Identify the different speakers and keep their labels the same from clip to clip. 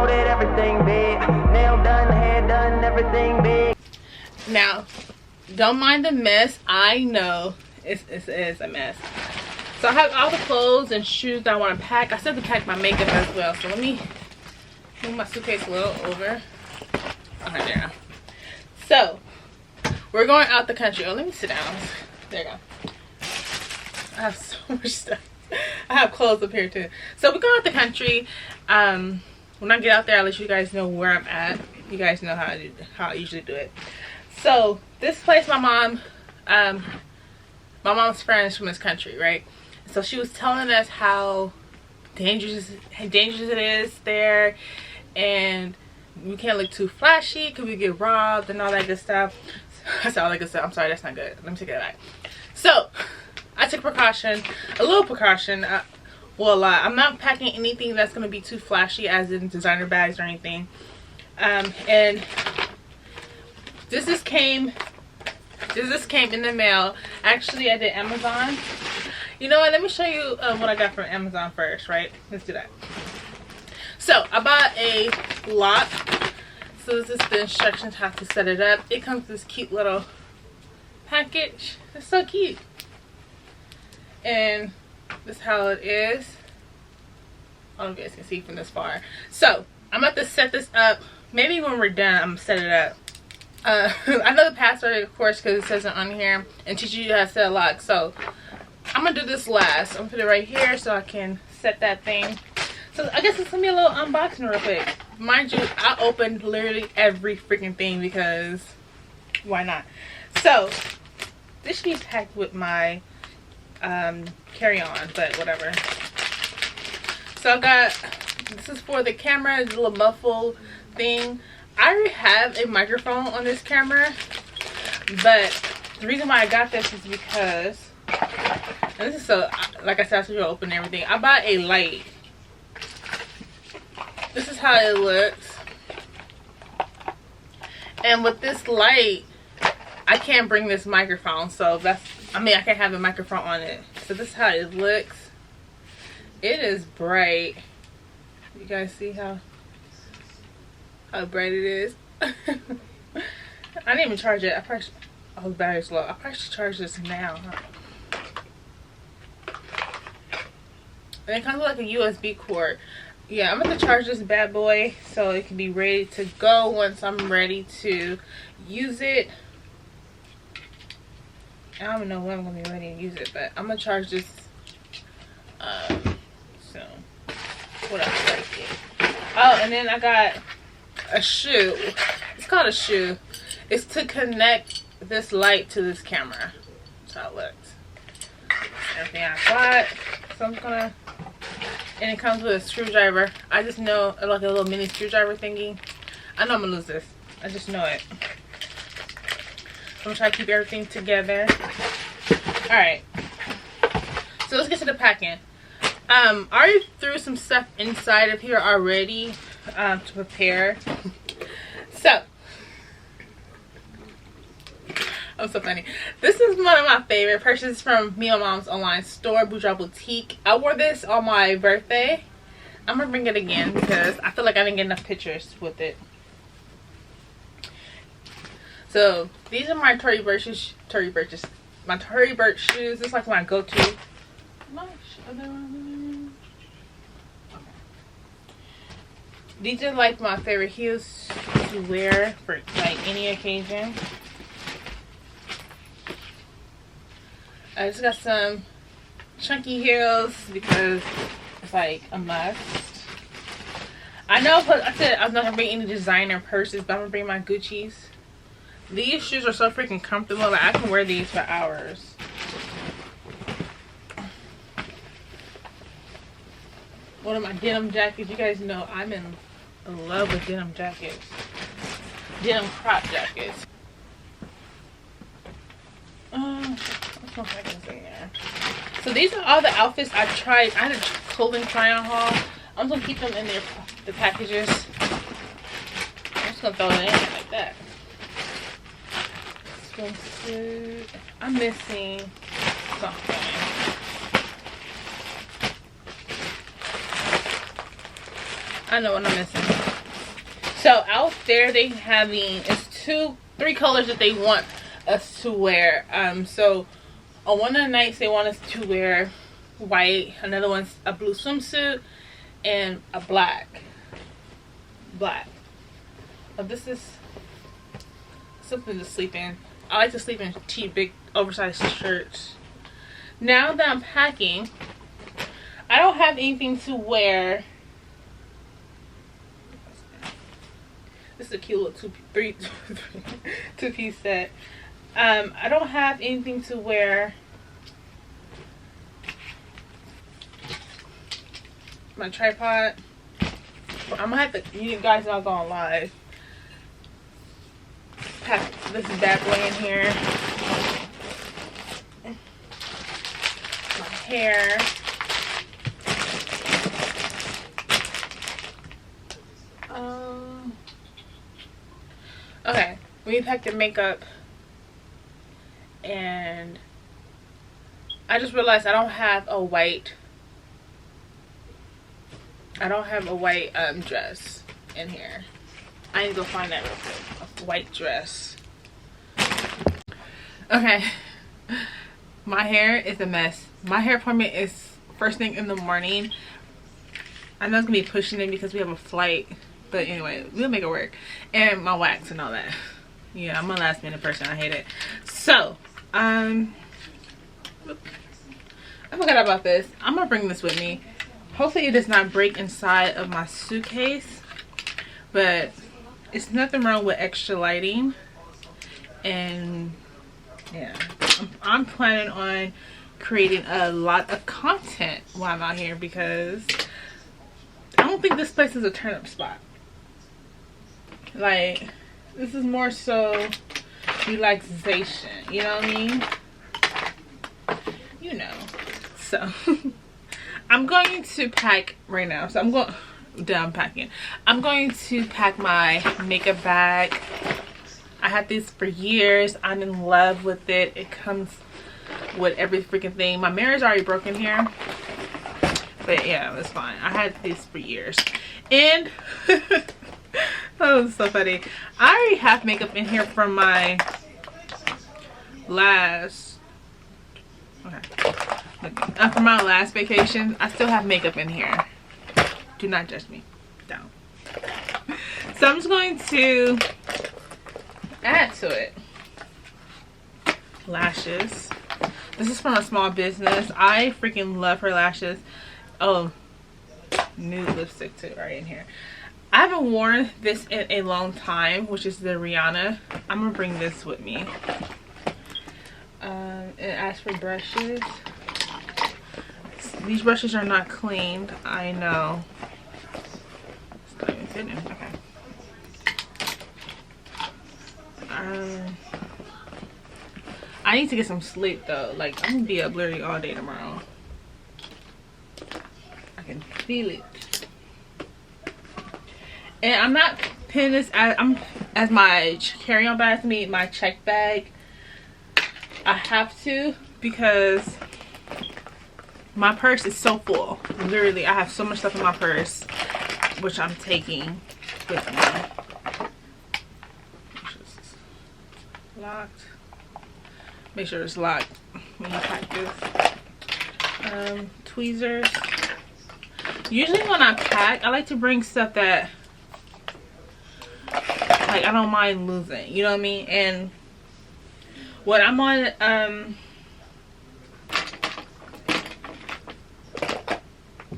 Speaker 1: that everything big. Nail done, hair done, everything big.
Speaker 2: Now, don't mind the mess. I know it is a mess. So I have all the clothes and shoes that I want to pack. I still have to pack my makeup as well. So let me move my suitcase a little over. Okay, there you go. So we're going out the country. Oh, let me sit down. There you go. I have so much stuff. I have clothes up here too. So we're going out the country. When I get out there, I'll let you guys know where I'm at. You guys know how I usually do it. So this place, my mom's friend is from this country, right? So she was telling us how dangerous it is there, and we can't look too flashy because we get robbed and all that good stuff. That's all that good stuff. I'm sorry, that's not good. Let me take it back. So I took a little precaution. Well, I'm not packing anything that's going to be too flashy, as in designer bags or anything. And this came in the mail. Actually, I did Amazon. You know what? Let me show you what I got from Amazon first, right? Let's do that. So I bought a lock. So this is the instructions how to set it up. It comes with this cute little package. It's so cute. And this is how it is. I don't know if you guys can see from this far. So I'm about to set this up. Maybe when we're done, I'm gonna set it up. I know the password, of course, because it says it on here, and teaches you how to set a lock. So I'm gonna do this last. I'm gonna put it right here so I can set that thing. So I guess it's gonna be a little unboxing real quick. Mind you, I opened literally every freaking thing because why not? So this should be packed with my carry-on, but whatever. So I got, this is for the camera, the little muffle thing. I already have a microphone on this camera, but the reason why I got this is because, and this is so, like I said, I should open everything. I bought a light. This is how it looks. And with this light, I can't bring this microphone, so that's, I can't have the microphone on it. So this is how it looks. It is bright. You guys see how bright it is? I didn't even charge it. The battery's low. I probably should charge this now, huh? And it comes with like a USB cord. Yeah, I'm going to charge this bad boy so it can be ready to go once I'm ready to use it. I don't even know when I'm going to be ready to use it, but I'm going to charge this soon. What else did I get? Oh, and then I got a shoe. It's called a shoe. It's to connect this light to this camera. That's how it looks. Everything I got. So I'm gonna, and it comes with a screwdriver. I just know, like a little mini screwdriver thingy. I know I'm gonna lose this. I just know it. I'm gonna try to keep everything together. Alright. So let's get to the packing. I already threw some stuff inside of here already to prepare. So I'm so funny. This is one of my favorite purchases from me and Mom's online store, Bourgeois Boutique. I wore this on my birthday. I'm gonna bring it again because I feel like I didn't get enough pictures with it. So these are my Tory Burch shoes. My Tory Burch shoes. This is like my go-to. These are like my favorite heels to wear for like any occasion. I just got some chunky heels because it's like a must. I know, but I said I'm not gonna bring any designer purses, but I'm gonna bring my Gucci's. These shoes are so freaking comfortable. Like I can wear these for hours. One of my denim jackets. You guys know I'm in love with denim jackets. Denim crop jackets. What's my seconds in there? So these are all the outfits I tried. I had a clothing try-on haul. I'm just gonna keep them in the packages. I'm just gonna throw it in like that. Swimsuit. I'm missing something. I know what I'm missing. So out there they having, it's 3 colors that they want us to wear. So on one of the nights they want us to wear white, another one's a blue swimsuit, and a black. Oh, this is something to sleep in. I like to sleep in cheap, big, oversized shirts. Now that I'm packing, I don't have anything to wear. This is a cute little two-piece set. I don't have anything to wear. My tripod. I'm gonna have to, you guys not going live. Pack this bad boy in here. My hair. Okay, we packed the makeup, and I just realized I don't have a white dress in here. I need to go find that real quick. A white dress. Okay. My hair is a mess. My hair appointment is first thing in the morning. I know it's gonna be pushing it because we have a flight. But anyway, we'll make it work. And my wax and all that. Yeah, I'm a last minute person. I hate it. So, I forgot about this. I'm gonna bring this with me. Hopefully it does not break inside of my suitcase. But it's nothing wrong with extra lighting. And yeah, I'm planning on creating a lot of content while I'm out here because I don't think this place is a turn up spot. Like, this is more so relaxation, you know what I mean? You know. So I'm going to pack right now. So I'm packing. I'm going to pack my makeup bag. I had this for years. I'm in love with it. It comes with every freaking thing. My mirror's already broken here. But yeah, it's fine. I had this for years. And that was so funny. I already have makeup in here from my last from my last vacation. I still have makeup in here. Do not judge me. Don't. So I'm just going to add to it. Lashes. This is from a small business. I freaking love her lashes. Oh, nude lipstick too, right in here. I haven't worn this in a long time, which is the Rihanna. I'm gonna bring this with me. And as for brushes, these brushes are not cleaned. I know. It's not even fitting. Okay. I need to get some sleep though. Like, I'm gonna be up literally all day tomorrow. I can feel it. And I'm not pinning this as my carry-on bag to me, my check bag. I have to because my purse is so full. Literally, I have so much stuff in my purse, which I'm taking with me. Just locked. Make sure it's locked when you pack this. Tweezers. Usually when I pack, I like to bring stuff that, like, I don't mind losing, you know what I mean? And what I'm on,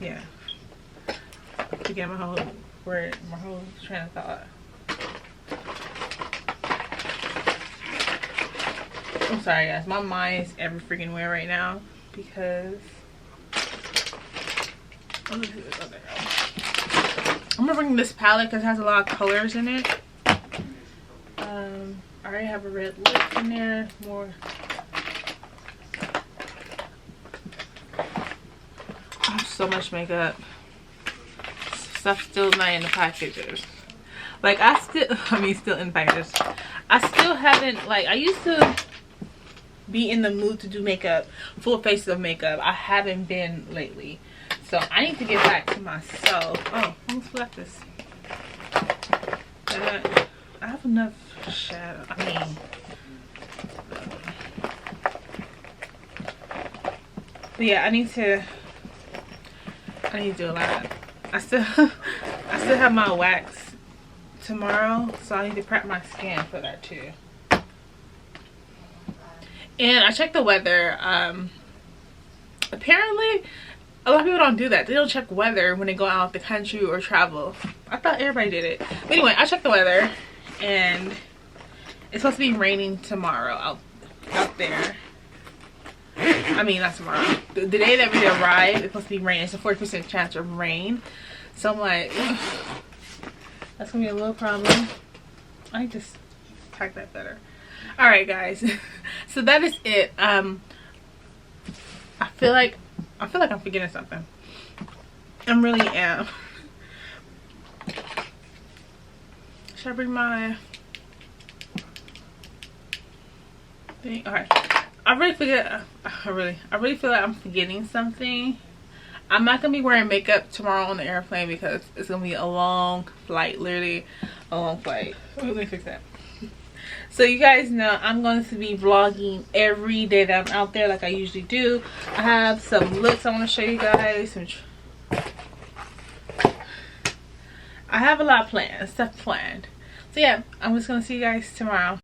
Speaker 2: yeah, forget my whole train of thought. I'm sorry guys, my mind is every freaking where right now because I'm gonna bring this palette because it has a lot of colors in it. I already have a red lip in there. More. I have so much makeup. Stuff still not in the packages. Like still in the packages. I still haven't, like, I used to be in the mood to do makeup, full face of makeup. I haven't been lately. So I need to get back to myself. Oh, I almost left this. have enough shadow. I mean, but yeah, I need to do a lot. I still have my wax tomorrow, so I need to prep my skin for that too. And I checked the weather. Apparently a lot of people don't do that. They don't check weather when they go out the country or travel. I thought everybody did it. But anyway, I checked the weather and it's supposed to be raining tomorrow out there. I mean, not tomorrow. The day that we arrive, it's supposed to be rain. It's a 40% chance of rain. So I'm like, ugh, that's gonna be a little problem. I need to pack that better. All right, guys. So that is it. I feel like I'm forgetting something. I really am. Should I bring my thing? All right. I really feel like I'm forgetting something. I'm not gonna be wearing makeup tomorrow on the airplane because it's gonna be a long flight, literally a long flight. Let me fix that. So you guys know I'm going to be vlogging every day that I'm out there like I usually do. I have some looks I want to show you guys. I have a lot planned, stuff planned. So yeah, I'm just gonna see you guys tomorrow.